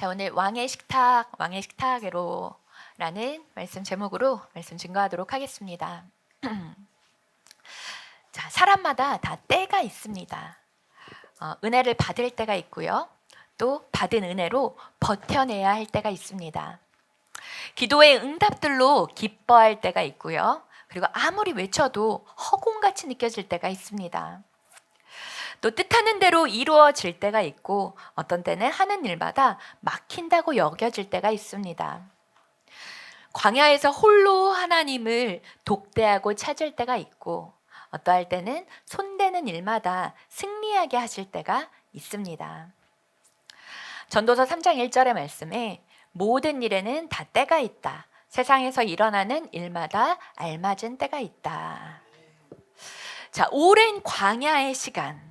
자, 오늘 왕의 식탁으로라는 말씀 제목으로 말씀 증거하도록 하겠습니다. 자, 사람마다 다 때가 있습니다. 은혜를 받을 때가 있고요. 또 받은 은혜로 버텨내야 할 때가 있습니다. 기도의 응답들로 기뻐할 때가 있고요. 그리고 아무리 외쳐도 허공같이 느껴질 때가 있습니다. 또 뜻하는 대로 이루어질 때가 있고 어떤 때는 하는 일마다 막힌다고 여겨질 때가 있습니다. 광야에서 홀로 하나님을 독대하고 찾을 때가 있고 어떠할 때는 손대는 일마다 승리하게 하실 때가 있습니다. 전도서 3장 1절의 말씀에 모든 일에는 다 때가 있다. 세상에서 일어나는 일마다 알맞은 때가 있다. 자, 오랜 광야의 시간이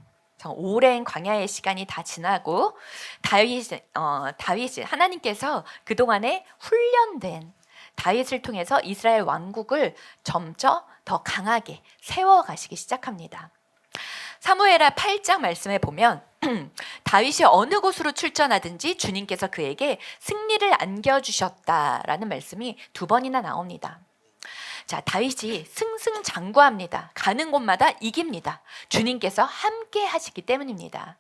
다 지나고 다윗이 하나님께서 그동안에 훈련된 다윗을 통해서 이스라엘 왕국을 점점 더 강하게 세워가시기 시작합니다. 사무엘하 8장 말씀에 보면 다윗이 어느 곳으로 출전하든지 주님께서 그에게 승리를 안겨주셨다라는 말씀이 2번이나 나옵니다. 자, 다윗이 승승장구합니다. 가는 곳마다 이깁니다. 주님께서 함께 하시기 때문입니다.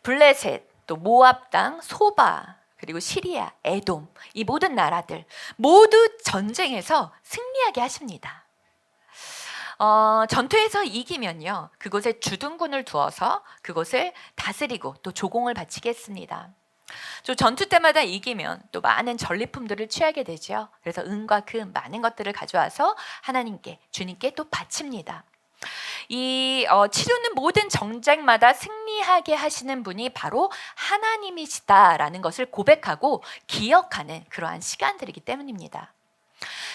블레셋, 또 모압 땅, 소바, 그리고 시리아, 에돔, 이 모든 나라들 모두 전쟁에서 승리하게 하십니다. 전투에서 이기면요, 그곳에 주둔군을 두어서 그곳을 다스리고 또 조공을 바치겠습니다. 전투 때마다 이기면 또 많은 전리품들을 취하게 되죠. 그래서 은과 금 많은 것들을 가져와서 주님께 또 바칩니다. 치르는 모든 전쟁마다 승리하게 하시는 분이 바로 하나님이시다라는 것을 고백하고 기억하는 그러한 시간들이기 때문입니다.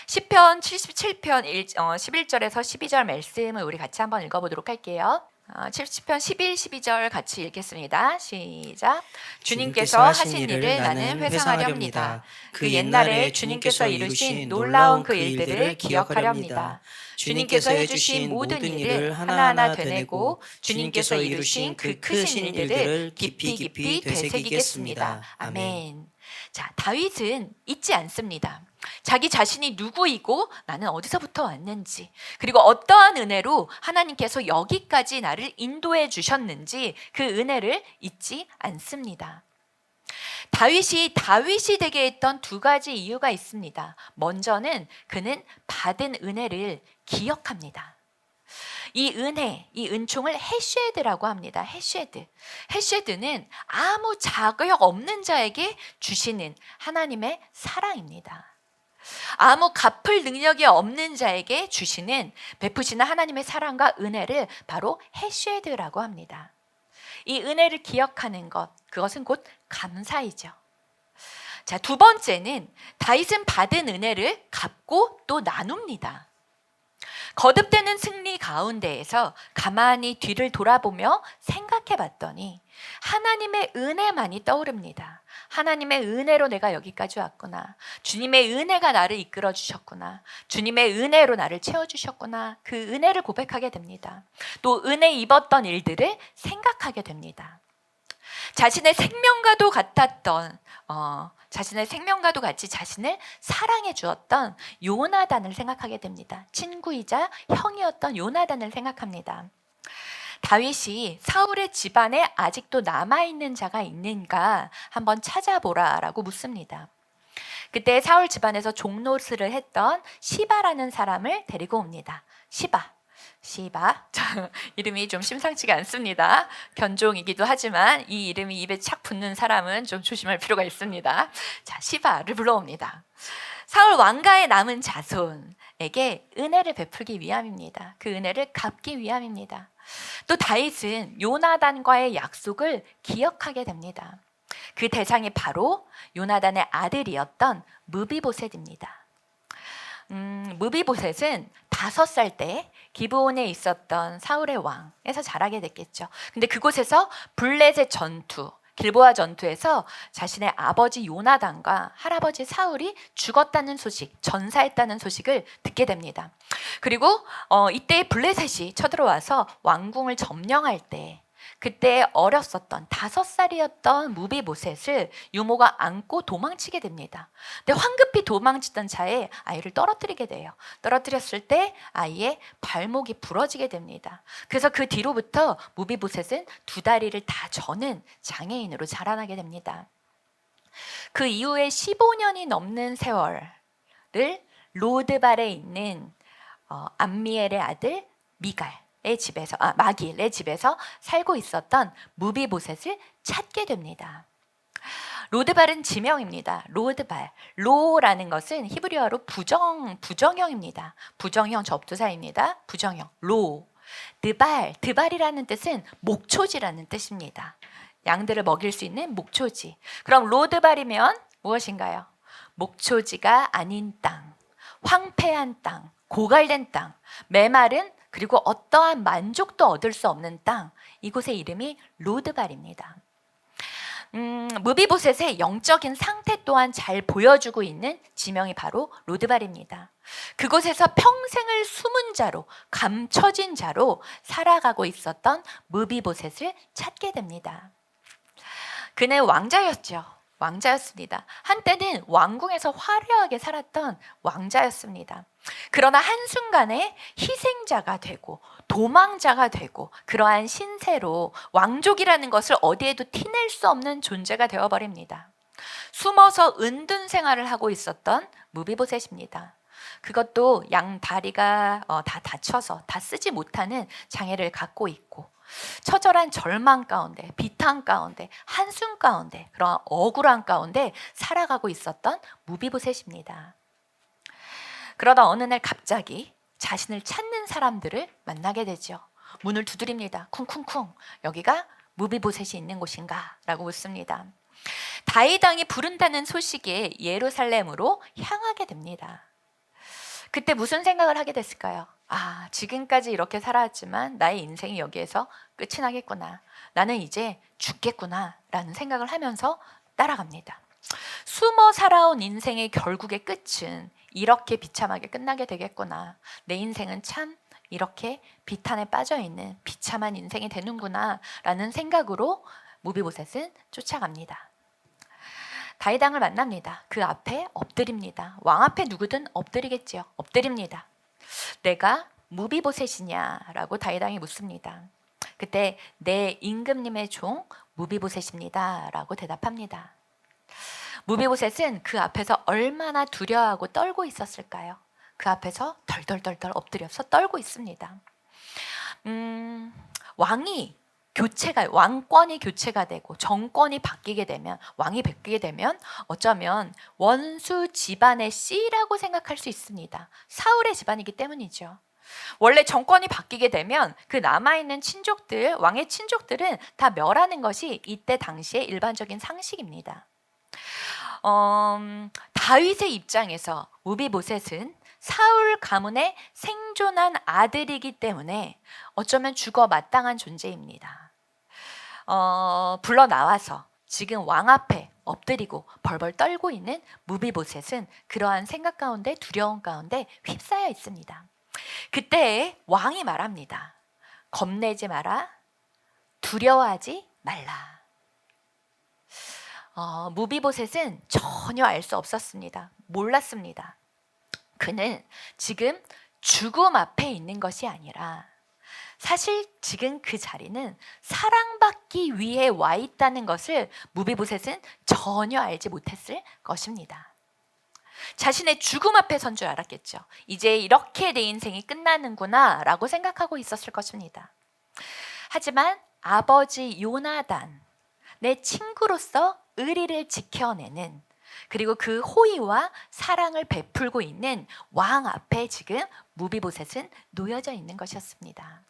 시편 77편 11절에서 12절 말씀을 우리 같이 한번 읽어보도록 할게요. 70편 11, 12절 같이 읽겠습니다. 시작. 주님께서 하신 일을 나는 회상하렵니다. 그 옛날에 주님께서 이루신 놀라운 그 일들을 기억하렵니다. 주님께서 해주신 모든 일을 하나하나 되뇌고 주님께서 이루신 그 크신 일들을 깊이 되새기겠습니다. 아멘. 자, 다윗은 잊지 않습니다. 자기 자신이 누구이고 나는 어디서부터 왔는지, 그리고 어떠한 은혜로 하나님께서 여기까지 나를 인도해 주셨는지 그 은혜를 잊지 않습니다. 다윗이 되게 했던 2가지 이유가 있습니다. 먼저는 그는 받은 은혜를 기억합니다. 이 은총을 헤쉐드라고 합니다. 헤쉐드는 아무 자격 없는 자에게 주시는 하나님의 사랑입니다. 아무 갚을 능력이 없는 자에게 베푸시는 하나님의 사랑과 은혜를 바로 헤쉐드라고 합니다. 이 은혜를 기억하는 그것은 곧 감사이죠. 자, 2번째는 다윗은 받은 은혜를 갚고 또 나눕니다. 거듭되는 승리 가운데에서 가만히 뒤를 돌아보며 생각해 봤더니 하나님의 은혜만이 떠오릅니다. 하나님의 은혜로 내가 여기까지 왔구나. 주님의 은혜가 나를 이끌어 주셨구나. 주님의 은혜로 나를 채워주셨구나. 그 은혜를 고백하게 됩니다. 또 은혜 입었던 일들을 생각하게 됩니다. 자신의 생명과도 같이 자신을 사랑해 주었던 요나단을 생각하게 됩니다. 친구이자 형이었던 요나단을 생각합니다. 다윗이 사울의 집안에 아직도 남아있는 자가 있는가 한번 찾아보라라고 묻습니다. 그때 사울 집안에서 종노릇을 했던 시바라는 사람을 데리고 옵니다. 시바. 이름이 좀 심상치가 않습니다. 견종이기도 하지만 이 이름이 입에 착 붙는 사람은 좀 조심할 필요가 있습니다. 자, 시바를 불러옵니다. 사울 왕가의 남은 자손에게 은혜를 베풀기 위함입니다. 그 은혜를 갚기 위함입니다. 또 다윗은 요나단과의 약속을 기억하게 됩니다. 그 대상이 바로 요나단의 아들이었던 무비보셋입니다. 무비보셋은 5살 때 기브온에 있었던 사울의 왕에서 자라게 됐겠죠. 근데 그곳에서 블레셋 전투, 길보아 전투에서 자신의 아버지 요나단과 할아버지 사울이 죽었다는 소식, 전사했다는 소식을 듣게 됩니다. 그리고 이때 블레셋이 쳐들어와서 왕궁을 점령할 때 그때 어렸었던 5살이었던 무비보셋을 유모가 안고 도망치게 됩니다. 근데 황급히 도망치던 차에 아이를 떨어뜨리게 돼요. 떨어뜨렸을 때 아이의 발목이 부러지게 됩니다. 그래서 그 뒤로부터 무비보셋은 2다리를 다 저는 장애인으로 자라나게 됩니다. 그 이후에 15년이 넘는 세월을 로드발에 있는 암미엘의 아들 미갈의 집에서 마길의 집에서 살고 있었던 무비보셋을 찾게 됩니다. 로드발은 지명입니다. 로드발. 로라는 것은 히브리어로 부정형입니다. 부정형 접두사입니다. 부정형. 로. 드발이라는 뜻은 목초지라는 뜻입니다. 양들을 먹일 수 있는 목초지. 그럼 로드발이면 무엇인가요? 목초지가 아닌 땅, 황폐한 땅, 고갈된 땅, 메마른 그리고 어떠한 만족도 얻을 수 없는 땅, 이곳의 이름이 로드발입니다. 무비보셋의 영적인 상태 또한 잘 보여주고 있는 지명이 바로 로드발입니다. 그곳에서 평생을 숨은 자로, 감춰진 자로 살아가고 있었던 무비보셋을 찾게 됩니다. 그는 왕자였습니다. 한때는 왕궁에서 화려하게 살았던 왕자였습니다. 그러나 한순간에 희생자가 되고 도망자가 되고 그러한 신세로 왕족이라는 것을 어디에도 티낼 수 없는 존재가 되어버립니다. 숨어서 은둔 생활을 하고 있었던 무비보셋입니다. 그것도 양 다리가 다 다쳐서 다 쓰지 못하는 장애를 갖고 있고 처절한 절망 가운데, 비탄 가운데, 한숨 가운데, 그런 억울한 가운데 살아가고 있었던 무비보셋입니다. 그러다 어느 날 갑자기 자신을 찾는 사람들을 만나게 되죠. 문을 두드립니다. 쿵쿵쿵. 여기가 무비보셋이 있는 곳인가? 라고 묻습니다. 다윗 왕이 부른다는 소식에 예루살렘으로 향하게 됩니다. 그때 무슨 생각을 하게 됐을까요? 지금까지 이렇게 살아왔지만 나의 인생이 여기에서 끝이 나겠구나. 나는 이제 죽겠구나 라는 생각을 하면서 따라갑니다. 숨어 살아온 인생의 결국의 끝은 이렇게 비참하게 끝나게 되겠구나. 내 인생은 참 이렇게 비탄에 빠져있는 비참한 인생이 되는구나 라는 생각으로 무비보셋은 쫓아갑니다. 다윗 왕을 만납니다. 그 앞에 엎드립니다. 왕 앞에 누구든 엎드리겠지요. 엎드립니다. 내가 무비보셋이냐라고 다윗 왕이 묻습니다. 그때 내 임금님의 종 무비보셋입니다라고 대답합니다. 무비보셋은 그 앞에서 얼마나 두려워하고 떨고 있었을까요? 그 앞에서 덜덜덜덜 엎드려서 떨고 있습니다. 왕권이 교체가 되고 정권이 바뀌게 되면, 왕이 바뀌게 되면 어쩌면 원수 집안의 씨라고 생각할 수 있습니다. 사울의 집안이기 때문이죠. 원래 정권이 바뀌게 되면 그 남아있는 친족들, 왕의 친족들은 다 멸하는 것이 이때 당시의 일반적인 상식입니다. 다윗의 입장에서 무비보셋은 사울 가문의 생존한 아들이기 때문에 어쩌면 죽어 마땅한 존재입니다. 불러 나와서 지금 왕 앞에 엎드리고 벌벌 떨고 있는 무비보셋은 그러한 생각 가운데, 두려움 가운데 휩싸여 있습니다. 그때 왕이 말합니다. 겁내지 마라, 두려워하지 말라. 무비보셋은 전혀 알 수 없었습니다. 몰랐습니다. 그는 지금 죽음 앞에 있는 것이 아니라 사실 지금 그 자리는 사랑받기 위해 와 있다는 것을 무비보셋은 전혀 알지 못했을 것입니다. 자신의 죽음 앞에 선 줄 알았겠죠. 이제 이렇게 내 인생이 끝나는구나 라고 생각하고 있었을 것입니다. 하지만 아버지 요나단, 내 친구로서 의리를 지켜내는, 그리고 그 호의와 사랑을 베풀고 있는 왕 앞에 지금 무비보셋은 놓여져 있는 것이었습니다.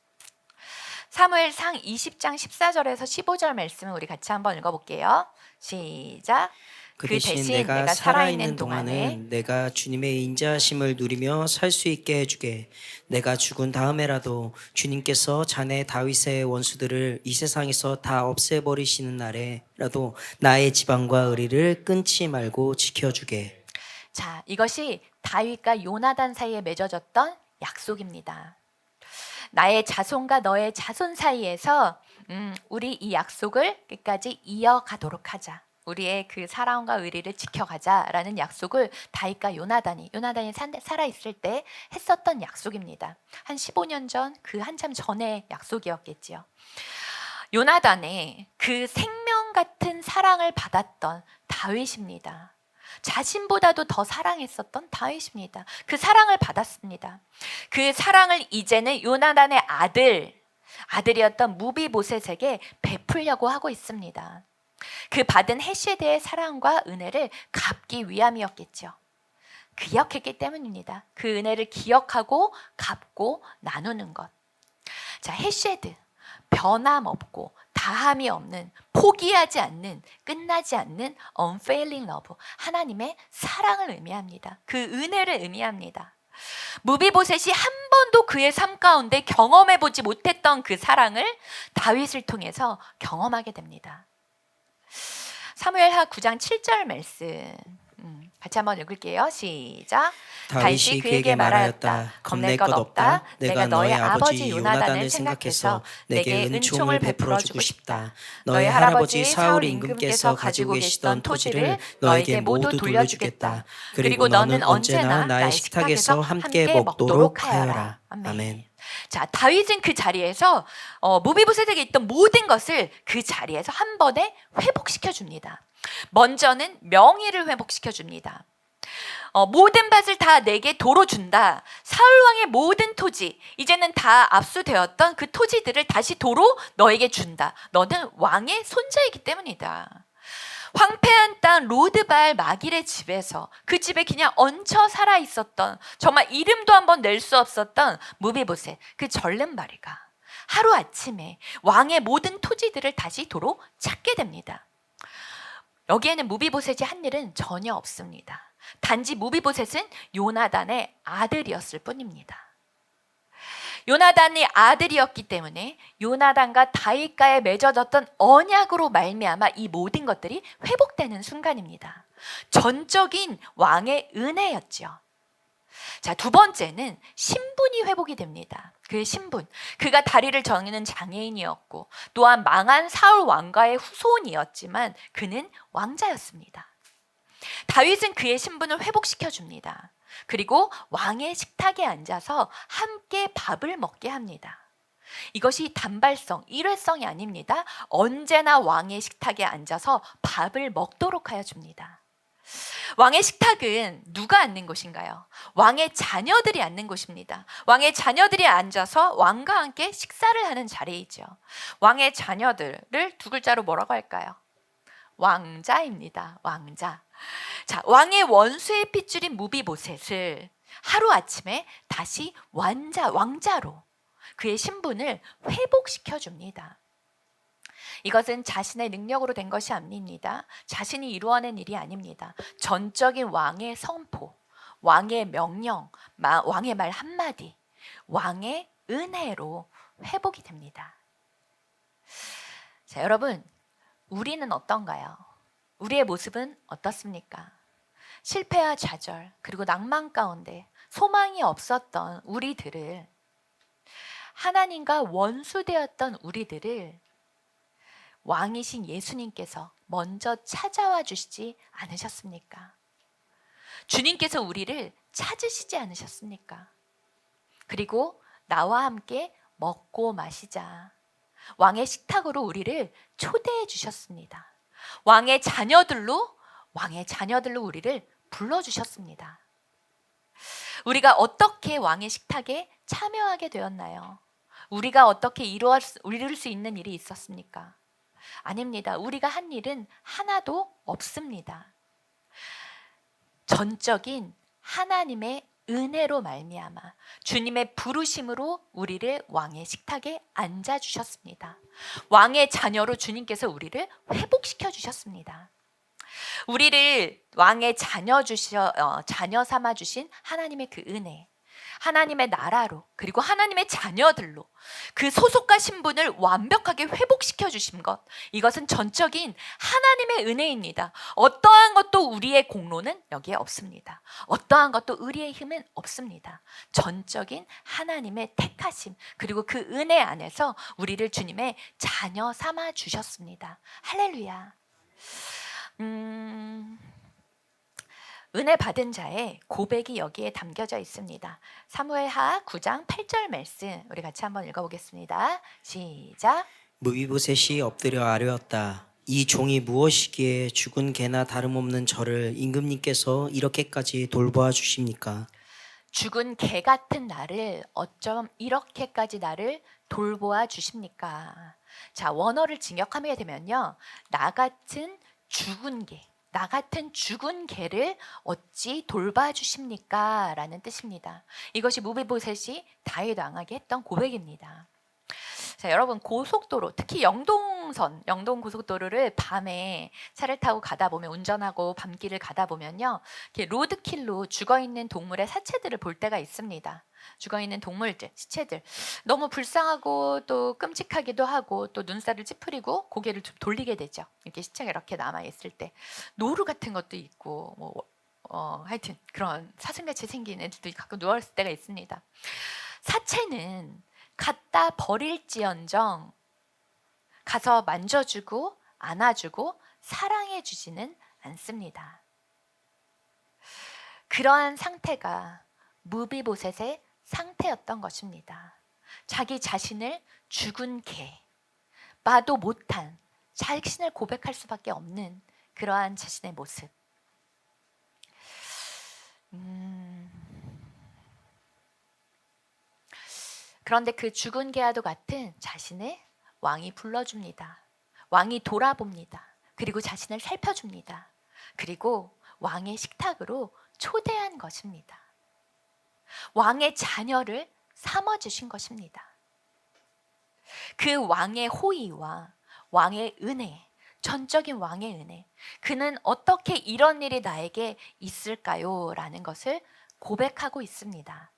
사무엘상 20장 14절에서 15절 말씀을 우리 같이 한번 읽어볼게요. 시작. 그 대신 내가 살아있는 동안은 내가 주님의 인자하심을 누리며 살 수 있게 해주게. 내가 죽은 다음에라도 주님께서 자네 다윗의 원수들을 이 세상에서 다 없애버리시는 날에라도 나의 지방과 의리를 끊지 말고 지켜주게. 자, 이것이 다윗과 요나단 사이에 맺어졌던 약속입니다. 나의 자손과 너의 자손 사이에서 우리 이 약속을 끝까지 이어가도록 하자. 우리의 그 사랑과 의리를 지켜가자라는 약속을 다윗과 요나단이 살아있을 때 했었던 약속입니다. 한 15년 전, 그 한참 전의 약속이었겠지요. 요나단의 그 생명 같은 사랑을 받았던 다윗입니다. 자신보다도 더 사랑했었던 다윗입니다. 그 사랑을 받았습니다. 그 사랑을 이제는 요나단의 아들이었던 무비보셋에게 베풀려고 하고 있습니다. 그 받은 헤세드의 사랑과 은혜를 갚기 위함이었겠죠. 기억했기 때문입니다. 그 은혜를 기억하고 갚고 나누는 것. 자, 헤세드, 변함없고 다함이 없는, 포기하지 않는, 끝나지 않는 unfailing love, 하나님의 사랑을 의미합니다. 그 은혜를 의미합니다. 무비보셋이 한 번도 그의 삶 가운데 경험해보지 못했던 그 사랑을 다윗을 통해서 경험하게 됩니다. 사무엘하 9장 7절 말씀 같이 한번 읽을게요. 시작. 다윗이 그에게 말하였다. 겁낼 것 없다. 내가 너의 아버지 요나단을 생각해서 내게 은총을 베풀어 주고 싶다. 너의 할아버지 사울 임금께서 가지고 계시던 토지를 너에게 모두 돌려주겠다. 그리고 너는 언제나 나의 식탁에서 함께 먹도록 하여라. 아멘. 자, 다윗은 그 자리에서 무비보셋에게 있던 모든 것을 그 자리에서 한 번에 회복시켜 줍니다. 먼저는 명예를 회복시켜 줍니다. 모든 밭을 다 내게 도로 준다. 사울 왕의 모든 토지, 이제는 다 압수되었던 그 토지들을 다시 도로 너에게 준다. 너는 왕의 손자이기 때문이다. 황폐한 땅 로드발 마길의 집에서, 그 집에 그냥 얹혀 살아 있었던, 정말 이름도 한번 낼 수 없었던 무비보셋, 그 절름발이가 하루아침에 왕의 모든 토지들을 다시 도로 찾게 됩니다. 여기에는 무비보셋이 한 일은 전혀 없습니다. 단지 무비보셋은 요나단의 아들이었을 뿐입니다. 요나단의 아들이었기 때문에 요나단과 다윗과의 맺어졌던 언약으로 말미암아 이 모든 것들이 회복되는 순간입니다. 전적인 왕의 은혜였죠. 자, 두 번째는 신분이 회복이 됩니다. 그 신분, 그가 다리를 저는 장애인이었고 또한 망한 사울 왕가의 후손이었지만 그는 왕자였습니다. 다윗은 그의 신분을 회복시켜 줍니다. 그리고 왕의 식탁에 앉아서 함께 밥을 먹게 합니다. 이것이 단발성, 일회성이 아닙니다. 언제나 왕의 식탁에 앉아서 밥을 먹도록 하여 줍니다. 왕의 식탁은 누가 앉는 곳인가요? 왕의 자녀들이 앉는 곳입니다. 왕의 자녀들이 앉아서 왕과 함께 식사를 하는 자리이죠. 왕의 자녀들을 두 글자로 뭐라고 할까요? 왕자입니다. 왕자. 자, 왕의 원수의 핏줄인 무비보셋을 하루아침에 다시 왕자로 그의 신분을 회복시켜 줍니다. 이것은 자신의 능력으로 된 것이 아닙니다. 자신이 이루어낸 일이 아닙니다. 전적인 왕의 선포, 왕의 명령, 왕의 말 한마디, 왕의 은혜로 회복이 됩니다. 자, 여러분, 우리는 어떤가요? 우리의 모습은 어떻습니까? 실패와 좌절, 그리고 낭만 가운데 소망이 없었던 우리들을, 하나님과 원수되었던 우리들을 왕이신 예수님께서 먼저 찾아와 주시지 않으셨습니까? 주님께서 우리를 찾으시지 않으셨습니까? 그리고 나와 함께 먹고 마시자. 왕의 식탁으로 우리를 초대해 주셨습니다. 왕의 자녀들로 우리를 불러주셨습니다. 우리가 어떻게 왕의 식탁에 참여하게 되었나요? 우리가 어떻게 이룰 수 있는 일이 있었습니까? 아닙니다. 우리가 한 일은 하나도 없습니다. 전적인 하나님의 은혜로 말미암아 주님의 부르심으로 우리를 왕의 식탁에 앉아주셨습니다. 왕의 자녀로 주님께서 우리를 회복시켜 주셨습니다. 우리를 왕의 자녀 삼아 주신 하나님의 그 은혜, 하나님의 나라로, 그리고 하나님의 자녀들로 그 소속과 신분을 완벽하게 회복시켜 주신 것, 이것은 전적인 하나님의 은혜입니다. 어떠한 것도 우리의 공로는 여기에 없습니다. 어떠한 것도 우리의 힘은 없습니다. 전적인 하나님의 택하심, 그리고 그 은혜 안에서 우리를 주님의 자녀 삼아 주셨습니다. 할렐루야. 은혜 받은 자의 고백이 여기에 담겨져 있습니다. 사무엘하 9장 8절 말씀 우리 같이 한번 읽어보겠습니다. 시작. 무비보셋이 엎드려 아뢰었다. 이 종이 무엇이기에 죽은 개나 다름없는 저를 임금님께서 이렇게까지 돌보아 주십니까? 죽은 개 같은 나를 어쩜 이렇게까지 나를 돌보아 주십니까? 자, 원어를 직역하게 되면요, 나 같은 죽은 개를 어찌 돌봐주십니까? 라는 뜻입니다. 이것이 무비보셋이 다윗 왕에게 했던 고백입니다. 자, 여러분, 고속도로, 특히 영동 고속도로를 밤에 차를 타고 가다 보면, 운전하고 밤길을 가다 보면요, 이렇게 로드킬로 죽어있는 동물의 사체들을 볼 때가 있습니다. 죽어있는 동물들, 시체들, 너무 불쌍하고 또 끔찍하기도 하고 또 눈살을 찌푸리고 고개를 좀 돌리게 되죠. 이렇게 시체가 이렇게 남아있을 때 노루 같은 것도 있고 하여튼 그런 사슴같이 생긴 애들도 가끔 누워있을 때가 있습니다. 사체는 갖다 버릴지언정 가서 만져주고 안아주고 사랑해주지는 않습니다. 그러한 상태가 무비보셋의 상태였던 것입니다. 자기 자신을 죽은 개, 마도 못한, 자신을 고백할 수밖에 없는 그러한 자신의 모습. 그런데 그 죽은 개와도 같은 자신을 왕이 불러줍니다. 왕이 돌아봅니다. 그리고 자신을 살펴줍니다. 그리고 왕의 식탁으로 초대한 것입니다. 왕의 자녀를 삼아주신 것입니다. 그 왕의 호의와 왕의 은혜, 전적인 왕의 은혜, 그는 어떻게 이런 일이 나에게 있을까요? 라는 것을 고백하고 있습니다.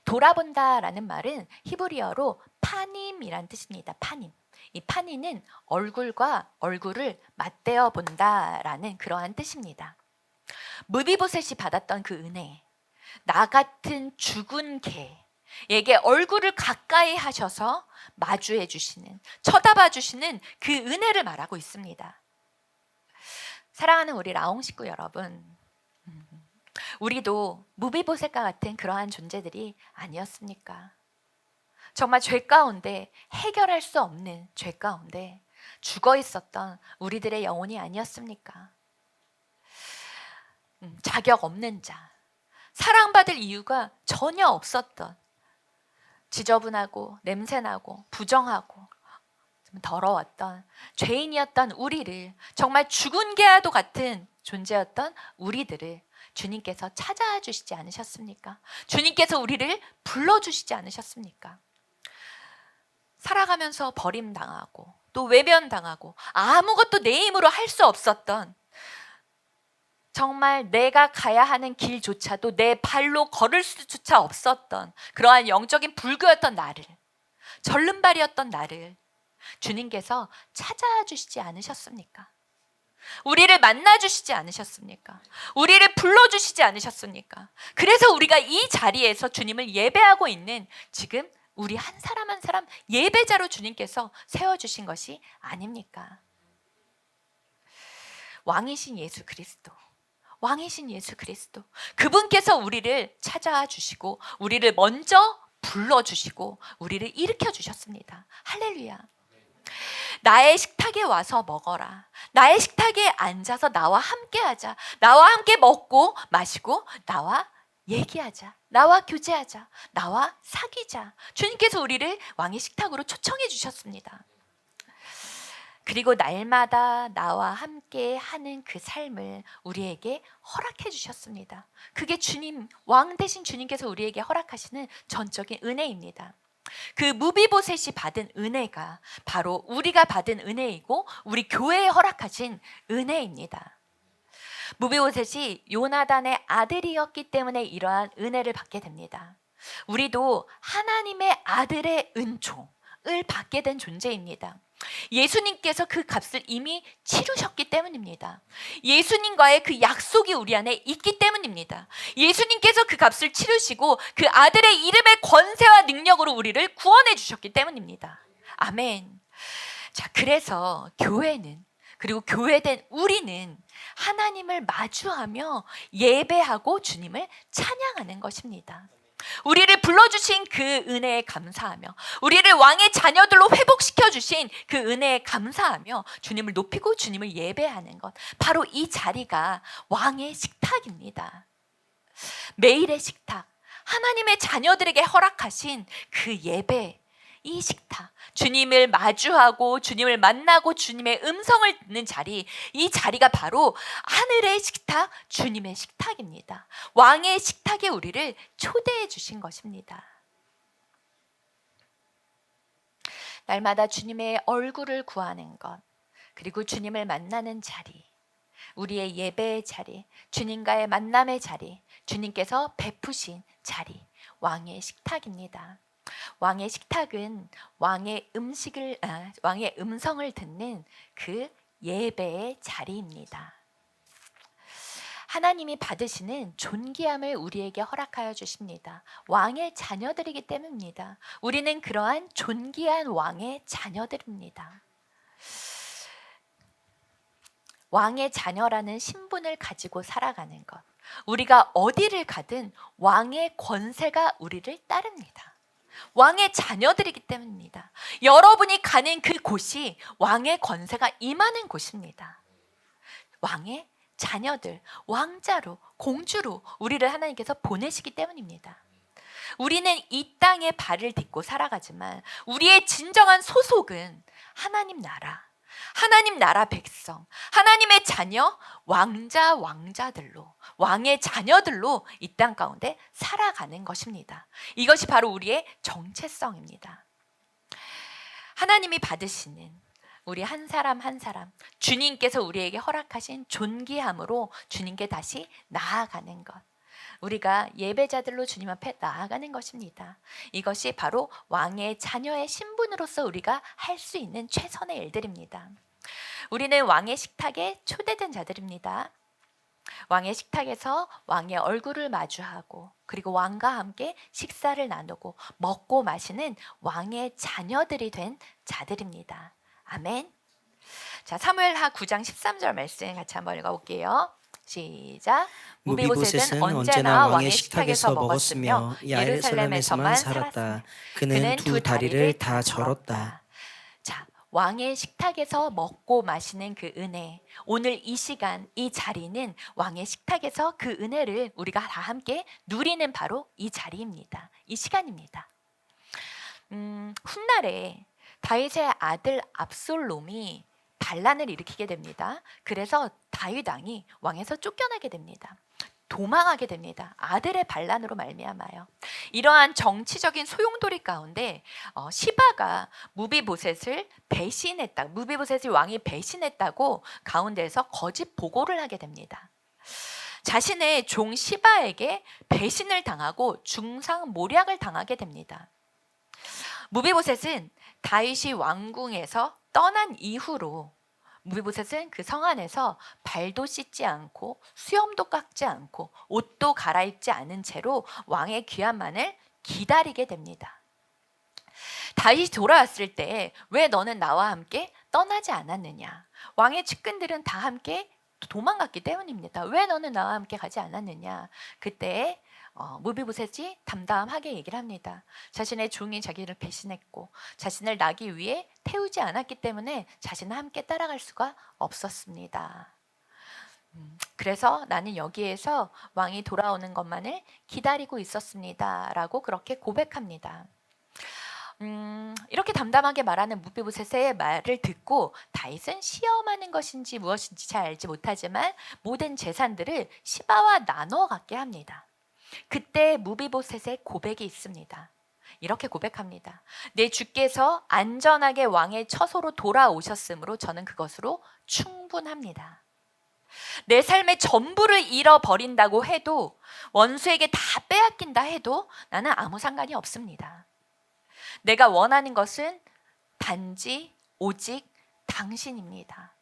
돌아본다라는 말은 히브리어로 파님이란 뜻입니다. 파님. 이 파님은 얼굴과 얼굴을 맞대어 본다라는 그러한 뜻입니다. 무비보셋이 받았던 그 은혜, 나 같은 죽은 개에게 얼굴을 가까이 하셔서 마주해 주시는, 쳐다봐 주시는 그 은혜를 말하고 있습니다. 사랑하는 우리 라옹 식구 여러분, 우리도 무비보셋과 같은 그러한 존재들이 아니었습니까? 정말 죄 가운데, 해결할 수 없는 죄 가운데 죽어 있었던 우리들의 영혼이 아니었습니까? 자격 없는 자, 사랑받을 이유가 전혀 없었던, 지저분하고 냄새나고 부정하고 좀 더러웠던 죄인이었던 우리를, 정말 죽은 개와도 같은 존재였던 우리들을 주님께서 찾아와 주시지 않으셨습니까? 주님께서 우리를 불러주시지 않으셨습니까? 살아가면서 버림당하고 또 외면당하고 아무것도 내 힘으로 할 수 없었던, 정말 내가 가야 하는 길조차도 내 발로 걸을 수조차 없었던 그러한 영적인 불교였던 나를, 절름발이었던 나를 주님께서 찾아와 주시지 않으셨습니까? 우리를 만나 주시지 않으셨습니까? 우리를 불러주시지 않으셨습니까? 그래서 우리가 이 자리에서 주님을 예배하고 있는 지금 우리 한 사람 한 사람 예배자로 주님께서 세워주신 것이 아닙니까? 왕이신 예수 그리스도, 왕이신 예수 그리스도, 그분께서 우리를 찾아와 주시고 우리를 먼저 불러주시고 우리를 일으켜 주셨습니다. 할렐루야. 나의 식탁에 와서 먹어라. 나의 식탁에 앉아서 나와 함께 하자. 나와 함께 먹고 마시고 나와 얘기하자. 나와 교제하자. 나와 사귀자. 주님께서 우리를 왕의 식탁으로 초청해 주셨습니다. 그리고 날마다 나와 함께 하는 그 삶을 우리에게 허락해 주셨습니다. 그게 주님, 왕 대신 주님께서 우리에게 허락하시는 전적인 은혜입니다. 그 무비보셋이 받은 은혜가 바로 우리가 받은 은혜이고 우리 교회에 허락하신 은혜입니다. 무비보셋이 요나단의 아들이었기 때문에 이러한 은혜를 받게 됩니다. 우리도 하나님의 아들의 은총을 받게 된 존재입니다. 예수님께서 그 값을 이미 치르셨기 때문입니다. 예수님과의 그 약속이 우리 안에 있기 때문입니다. 예수님께서 그 값을 치르시고 그 아들의 이름의 권세와 능력으로 우리를 구원해 주셨기 때문입니다. 아멘. 자, 그래서 교회는, 그리고 교회된 우리는 하나님을 마주하며 예배하고 주님을 찬양하는 것입니다. 우리를 불러주신 그 은혜에 감사하며, 우리를 왕의 자녀들로 회복시켜 주신 그 은혜에 감사하며 주님을 높이고 주님을 예배하는 것, 바로 이 자리가 왕의 식탁입니다. 매일의 식탁, 하나님의 자녀들에게 허락하신 그 예배, 이 식탁, 주님을 마주하고 주님을 만나고 주님의 음성을 듣는 자리, 이 자리가 바로 하늘의 식탁, 주님의 식탁입니다. 왕의 식탁에 우리를 초대해 주신 것입니다. 날마다 주님의 얼굴을 구하는 것, 그리고 주님을 만나는 자리, 우리의 예배의 자리, 주님과의 만남의 자리, 주님께서 베푸신 자리, 왕의 식탁입니다. 왕의 식탁은 왕의 음성을 듣는 그 예배의 자리입니다. 하나님이 받으시는 존귀함을 우리에게 허락하여 주십니다. 왕의 자녀들이기 때문입니다. 우리는 그러한 존귀한 왕의 자녀들입니다. 왕의 자녀라는 신분을 가지고 살아가는 것, 우리가 어디를 가든 왕의 권세가 우리를 따릅니다. 왕의 자녀들이기 때문입니다. 여러분이 가는 그 곳이 왕의 권세가 임하는 곳입니다. 왕의 자녀들, 왕자로, 공주로 우리를 하나님께서 보내시기 때문입니다. 우리는 이 땅에 발을 딛고 살아가지만 우리의 진정한 소속은 하나님 나라 백성, 하나님의 자녀, 왕자들로, 왕의 자녀들로 이 땅 가운데 살아가는 것입니다. 이것이 바로 우리의 정체성입니다. 하나님이 받으시는 우리 한 사람 한 사람, 주님께서 우리에게 허락하신 존귀함으로 주님께 다시 나아가는 것, 우리가 예배자들로 주님 앞에 나아가는 것입니다. 이것이 바로 왕의 자녀의 신분으로서 우리가 할 수 있는 최선의 일들입니다. 우리는 왕의 식탁에 초대된 자들입니다. 왕의 식탁에서 왕의 얼굴을 마주하고, 그리고 왕과 함께 식사를 나누고 먹고 마시는 왕의 자녀들이 된 자들입니다. 아멘. 자, 사무엘하 9장 13절 말씀 같이 한번 읽어볼게요. 시작. 무비보셋은 언제나 왕의 식탁에서 먹었으며 예루살렘에서만 살았다. 그는 두 다리를 다 절었다. 자, 왕의 식탁에서 먹고 마시는 그 은혜, 오늘 이 시간, 이 자리는 왕의 식탁에서 그 은혜를 우리가 다 함께 누리는 바로 이 자리입니다. 이 시간입니다. 훗날에 다윗의 아들 압살롬이 반란을 일으키게 됩니다. 그래서 다윗 왕이 왕에서 쫓겨나게 됩니다. 도망하게 됩니다. 아들의 반란으로 말미암아요. 이러한 정치적인 소용돌이 가운데 시바가 무비보셋을 배신했다. 무비보셋을 왕이 배신했다고 가운데에서 거짓 보고를 하게 됩니다. 자신의 종 시바에게 배신을 당하고 중상모략을 당하게 됩니다. 무비보셋은 다윗이 왕궁에서 떠난 이후로 무비보셋은 그 성 안에서 발도 씻지 않고 수염도 깎지 않고 옷도 갈아입지 않은 채로 왕의 귀환만을 기다리게 됩니다. 다윗이 돌아왔을 때 왜 너는 나와 함께 떠나지 않았느냐? 왕의 측근들은 다 함께 도망갔기 때문입니다. 왜 너는 나와 함께 가지 않았느냐? 그때 무비보셋이 담담하게 얘기를 합니다. 자신의 종이 자기를 배신했고 자신을 나기 위해 태우지 않았기 때문에 자신은 함께 따라갈 수가 없었습니다. 그래서 나는 여기에서 왕이 돌아오는 것만을 기다리고 있었습니다. 라고 그렇게 고백합니다. 이렇게 담담하게 말하는 무비보셋의 말을 듣고 다윗은 시험하는 것인지 무엇인지 잘 알지 못하지만 모든 재산들을 시바와 나눠 갖게 합니다. 그때 무비보셋의 고백이 있습니다. 이렇게 고백합니다. 내 주께서 안전하게 왕의 처소로 돌아오셨으므로 저는 그것으로 충분합니다. 내 삶의 전부를 잃어버린다고 해도, 원수에게 다 빼앗긴다 해도 나는 아무 상관이 없습니다. 내가 원하는 것은 단지 오직 당신입니다.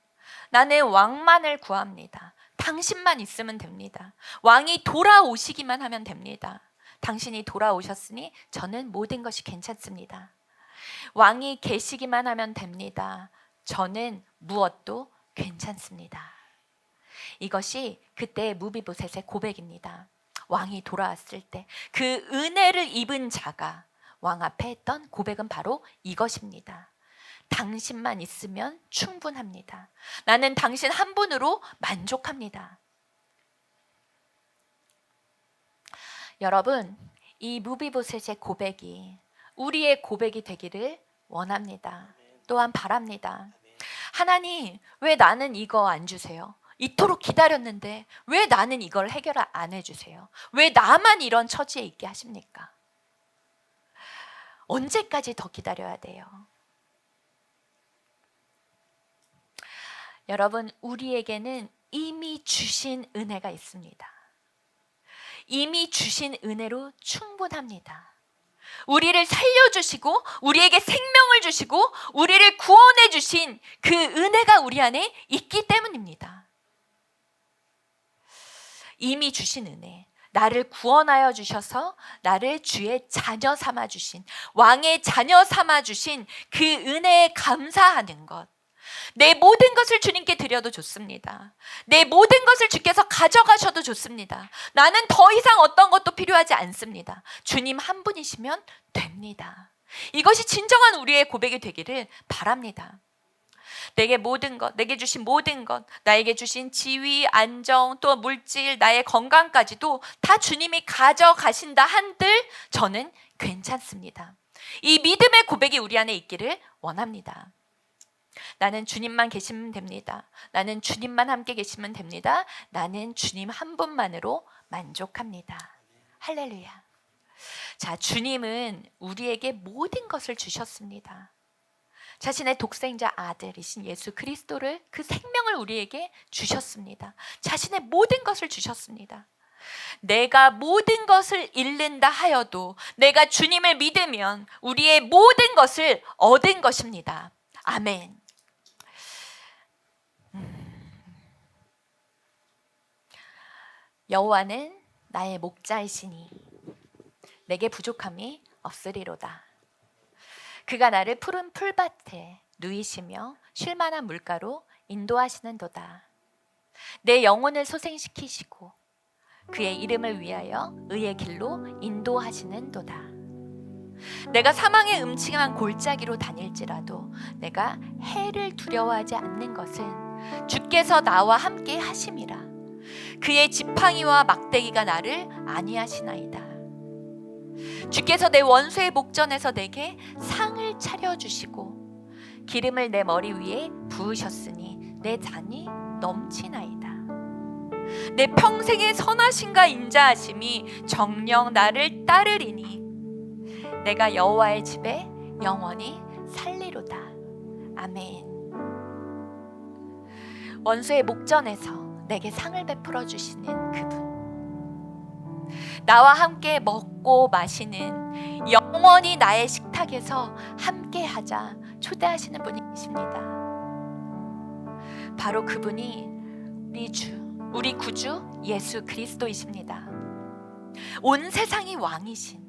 나는 왕만을 구합니다. 당신만 있으면 됩니다. 왕이 돌아오시기만 하면 됩니다. 당신이 돌아오셨으니 저는 모든 것이 괜찮습니다. 왕이 계시기만 하면 됩니다. 저는 무엇도 괜찮습니다. 이것이 그때 무비보셋의 고백입니다. 왕이 돌아왔을 때 그 은혜를 입은 자가 왕 앞에 했던 고백은 바로 이것입니다. 당신만 있으면 충분합니다. 나는 당신 한 분으로 만족합니다. 여러분, 이 무비보셋의 고백이 우리의 고백이 되기를 원합니다. 또한 바랍니다. 하나님, 왜 나는 이거 안 주세요? 이토록 기다렸는데 왜 나는 이걸 해결 안 해주세요? 왜 나만 이런 처지에 있게 하십니까? 언제까지 더 기다려야 돼요? 여러분, 우리에게는 이미 주신 은혜가 있습니다. 이미 주신 은혜로 충분합니다. 우리를 살려주시고 우리에게 생명을 주시고 우리를 구원해 주신 그 은혜가 우리 안에 있기 때문입니다. 이미 주신 은혜, 나를 구원하여 주셔서 나를 주의 자녀 삼아 주신, 왕의 자녀 삼아 주신 그 은혜에 감사하는 것. 내 모든 것을 주님께 드려도 좋습니다. 내 모든 것을 주께서 가져가셔도 좋습니다. 나는 더 이상 어떤 것도 필요하지 않습니다. 주님 한 분이시면 됩니다. 이것이 진정한 우리의 고백이 되기를 바랍니다. 내게 모든 것, 내게 주신 모든 것, 나에게 주신 지위, 안정, 또 물질, 나의 건강까지도 다 주님이 가져가신다 한들 저는 괜찮습니다. 이 믿음의 고백이 우리 안에 있기를 원합니다. 나는 주님만 계시면 됩니다. 나는 주님만 함께 계시면 됩니다. 나는 주님 한 분만으로 만족합니다. 할렐루야. 자, 주님은 우리에게 모든 것을 주셨습니다. 자신의 독생자 아들이신 예수 그리스도를, 그 생명을 우리에게 주셨습니다. 자신의 모든 것을 주셨습니다. 내가 모든 것을 잃는다 하여도 내가 주님을 믿으면 우리의 모든 것을 얻은 것입니다. 아멘. 여호와는 나의 목자이시니 내게 부족함이 없으리로다. 그가 나를 푸른 풀밭에 누이시며 쉴만한 물가로 인도하시는도다. 내 영혼을 소생시키시고 그의 이름을 위하여 의의 길로 인도하시는도다. 내가 사망의 음침한 골짜기로 다닐지라도 내가 해를 두려워하지 않는 것은 주께서 나와 함께 하심이라. 그의 지팡이와 막대기가 나를 안위하시나이다. 주께서 내 원수의 목전에서 내게 상을 차려주시고 기름을 내 머리 위에 부으셨으니 내 잔이 넘치나이다. 내 평생의 선하심과 인자하심이 정녕 나를 따르리니 내가 여호와의 집에 영원히 살리로다. 아멘. 원수의 목전에서 내게 상을 베풀어 주시는 그분, 나와 함께 먹고 마시는, 영원히 나의 식탁에서 함께 하자 초대하시는 분이 계십니다. 바로 그분이 우리 주, 우리 구주 예수 그리스도이십니다. 온 세상이 왕이신,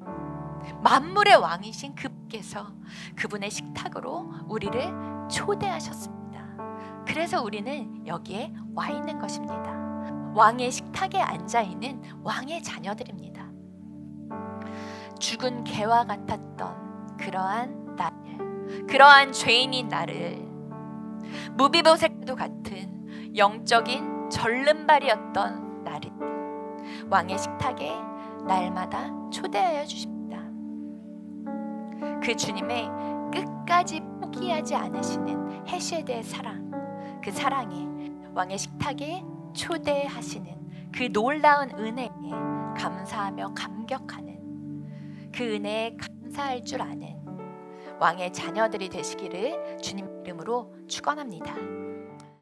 만물의 왕이신 그분께서 그분의 식탁으로 우리를 초대하셨습니다. 그래서 우리는 여기에 와 있는 것입니다. 왕의 식탁에 앉아 있는 왕의 자녀들입니다. 죽은 개와 같았던 그러한 나를, 그러한 죄인인 나를, 무비보셋도 같은 영적인 절름발이었던 나를 왕의 식탁에 날마다 초대하여 주십니다. 그 주님의 끝까지 포기하지 않으시는 헤세드의 사랑, 그 사랑에 왕의 식탁에 초대하시는 그 놀라운 은혜에 감사하며 감격하는, 그 은혜에 감사할 줄 아는 왕의 자녀들이 되시기를 주님 이름으로 축원합니다.